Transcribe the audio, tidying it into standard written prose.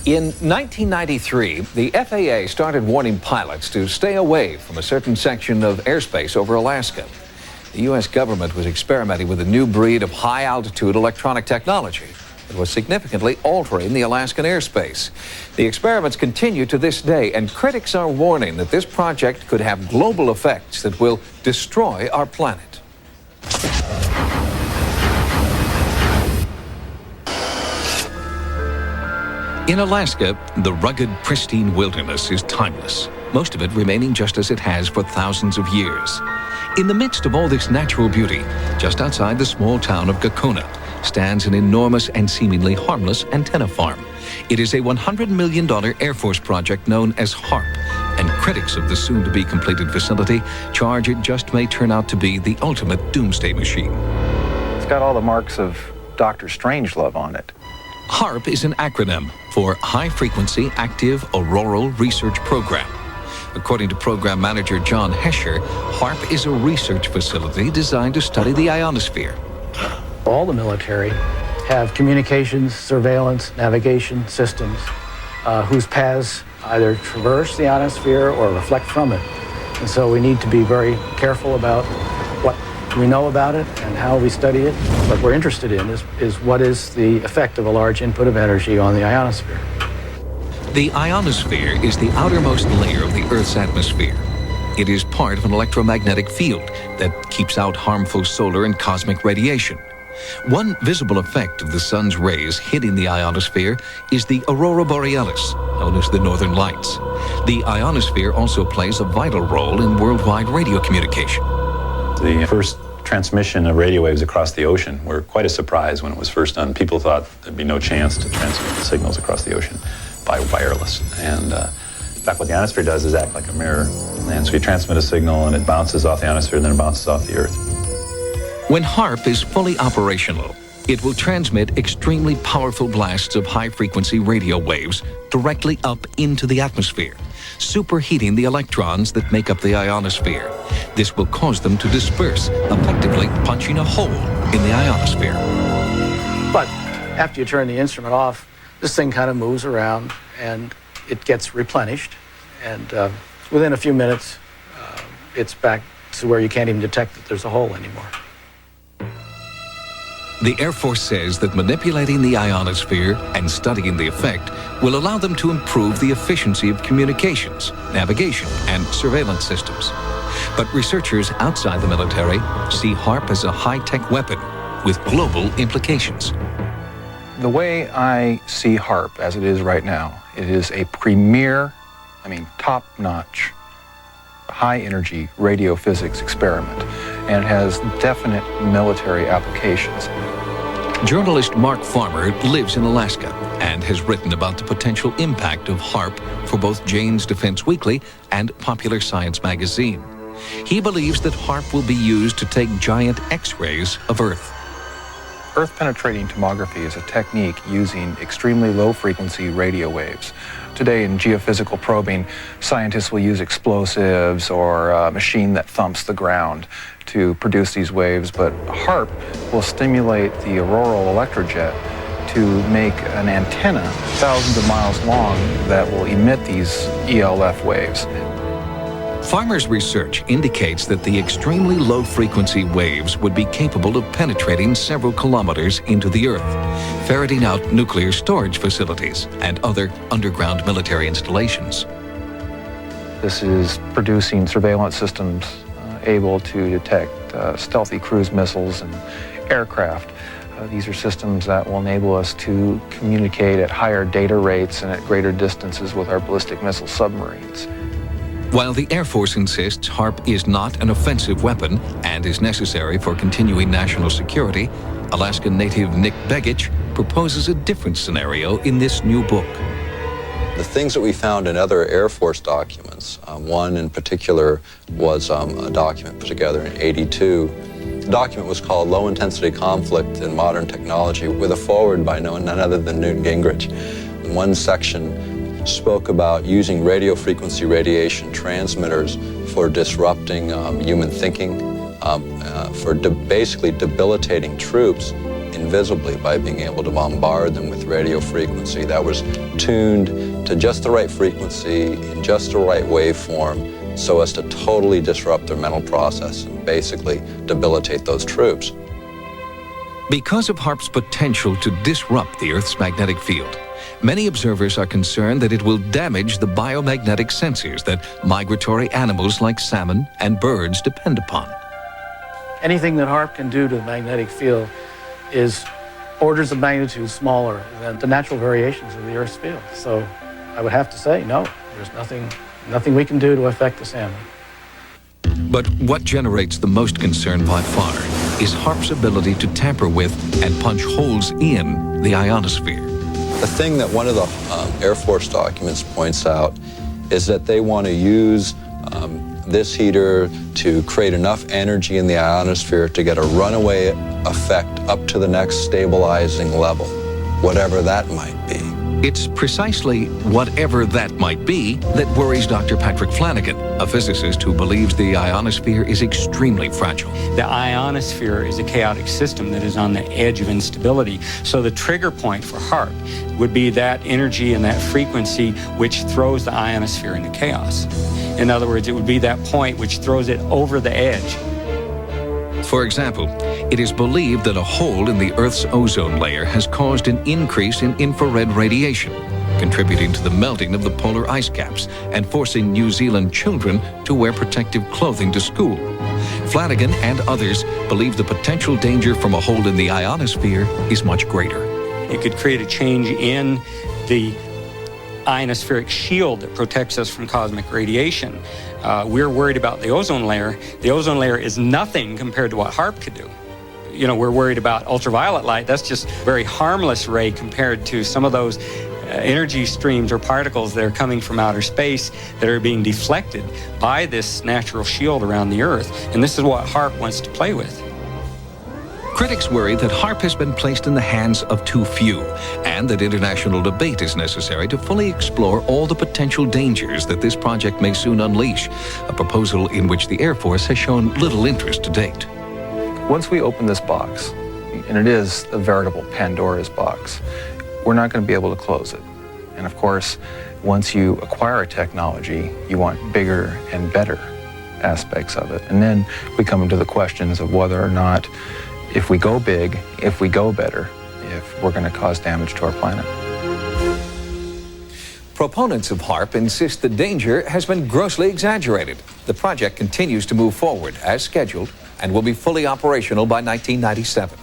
In 1993, the FAA started warning pilots to stay away from a certain section of airspace over Alaska. The U.S. government was experimenting with a new breed of high-altitude electronic technology that was significantly altering the Alaskan airspace. The experiments continue to this day, and critics are warning that this project could have global effects that will destroy our planet. In Alaska, the rugged, pristine wilderness is timeless, most of it remaining just as it has for thousands of years. In the midst of all this natural beauty, just outside the small town of Gakona, stands an enormous and seemingly harmless antenna farm. It is a $100 million Air Force project known as HAARP, and critics of the soon-to-be completed facility charge it just may turn out to be the ultimate doomsday machine. It's got all the marks of Dr. Strangelove on it. HAARP is an acronym for High Frequency Active Auroral Research Program. According to program manager John Hesher, HAARP is a research facility designed to study the ionosphere. All the military have communications, surveillance, navigation systems whose paths either traverse the ionosphere or reflect from it. And so we need to be very careful about what we know about it and how we study it. What we're interested in is what is the effect of a large input of energy on the ionosphere. The ionosphere is the outermost layer of the Earth's atmosphere. It is part of an electromagnetic field that keeps out harmful solar and cosmic radiation. One visible effect of the sun's rays hitting the ionosphere is the aurora borealis, known as the northern lights. The ionosphere also plays a vital role in worldwide radio communication. The first transmission of radio waves across the ocean were quite a surprise when it was first done. People thought there'd be no chance to transmit the signals across the ocean by wireless. And in fact, what the ionosphere does is act like a mirror. And so you transmit a signal and it bounces off the ionosphere and then it bounces off the Earth. When HAARP is fully operational, it will transmit extremely powerful blasts of high-frequency radio waves directly up into the atmosphere, superheating the electrons that make up the ionosphere. This will cause them to disperse, effectively punching a hole in the ionosphere. But after you turn the instrument off, this thing kind of moves around and it gets replenished. And within a few minutes, it's back to where you can't even detect that there's a hole anymore. The Air Force says that manipulating the ionosphere and studying the effect will allow them to improve the efficiency of communications, navigation, and surveillance systems. But researchers outside the military see HAARP as a high-tech weapon with global implications. The way I see HAARP as it is right now, it is a premier, top-notch, high-energy radio physics experiment, and it has definite military applications. Journalist Mark Farmer lives in Alaska and has written about the potential impact of HAARP for both Jane's Defense Weekly and Popular Science magazine. He believes that HAARP will be used to take giant X-rays of Earth. Earth-penetrating tomography is a technique using extremely low-frequency radio waves. Today in geophysical probing, scientists will use explosives or a machine that thumps the ground to produce these waves, but HAARP will stimulate the auroral electrojet to make an antenna thousands of miles long that will emit these ELF waves. Farmer's research indicates that the extremely low-frequency waves would be capable of penetrating several kilometers into the Earth, ferreting out nuclear storage facilities and other underground military installations. This is producing surveillance systems able to detect stealthy cruise missiles and aircraft. These are systems that will enable us to communicate at higher data rates and at greater distances with our ballistic missile submarines. While the Air Force insists HAARP is not an offensive weapon and is necessary for continuing national security, Alaskan native Nick Begich proposes a different scenario in this new book. The things that we found in other Air Force documents, one in particular was a document put together in '82. The document was called Low Intensity Conflict in Modern Technology, with a foreword by none other than Newt Gingrich. In one section spoke about using radio frequency radiation transmitters for disrupting human thinking, for basically debilitating troops invisibly by being able to bombard them with radio frequency that was tuned to just the right frequency, in just the right waveform, so as to totally disrupt their mental process and basically debilitate those troops. Because of HAARP's potential to disrupt the Earth's magnetic field, many observers are concerned that it will damage the biomagnetic sensors that migratory animals like salmon and birds depend upon. Anything that HAARP can do to the magnetic field is orders of magnitude smaller than the natural variations of the Earth's field. So I would have to say, no, there's nothing we can do to affect the salmon. But what generates the most concern by far is HAARP's ability to tamper with and punch holes in the ionosphere. The thing that one of the Air Force documents points out is that they want to use this heater to create enough energy in the ionosphere to get a runaway effect up to the next stabilizing level, whatever that might be. It's precisely whatever that might be that worries Dr. Patrick Flanagan, a physicist who believes the ionosphere is extremely fragile. The ionosphere is a chaotic system that is on the edge of instability. So the trigger point for HAARP would be that energy and that frequency which throws the ionosphere into chaos. In other words, it would be that point which throws it over the edge. For example, it is believed that a hole in the Earth's ozone layer has caused an increase in infrared radiation, contributing to the melting of the polar ice caps and forcing New Zealand children to wear protective clothing to school. Flanagan and others believe the potential danger from a hole in the ionosphere is much greater. It could create a change in the ionospheric shield that protects us from cosmic radiation. We're worried about the ozone layer. The ozone layer is nothing compared to what HAARP could do. You know, we're worried about ultraviolet light. That's just a very harmless ray compared to some of those energy streams or particles that are coming from outer space that are being deflected by this natural shield around the Earth. And this is what HAARP wants to play with. Critics worry that HAARP has been placed in the hands of too few, and that international debate is necessary to fully explore all the potential dangers that this project may soon unleash, a proposal in which the Air Force has shown little interest to date. Once we open this box, and it is a veritable Pandora's box, we're not going to be able to close it. And of course, once you acquire a technology, you want bigger and better aspects of it. And then we come into the questions of whether or not, if we go big, if we go better, if we're going to cause damage to our planet. Proponents of HAARP insist the danger has been grossly exaggerated. The project continues to move forward as scheduled and will be fully operational by 1997.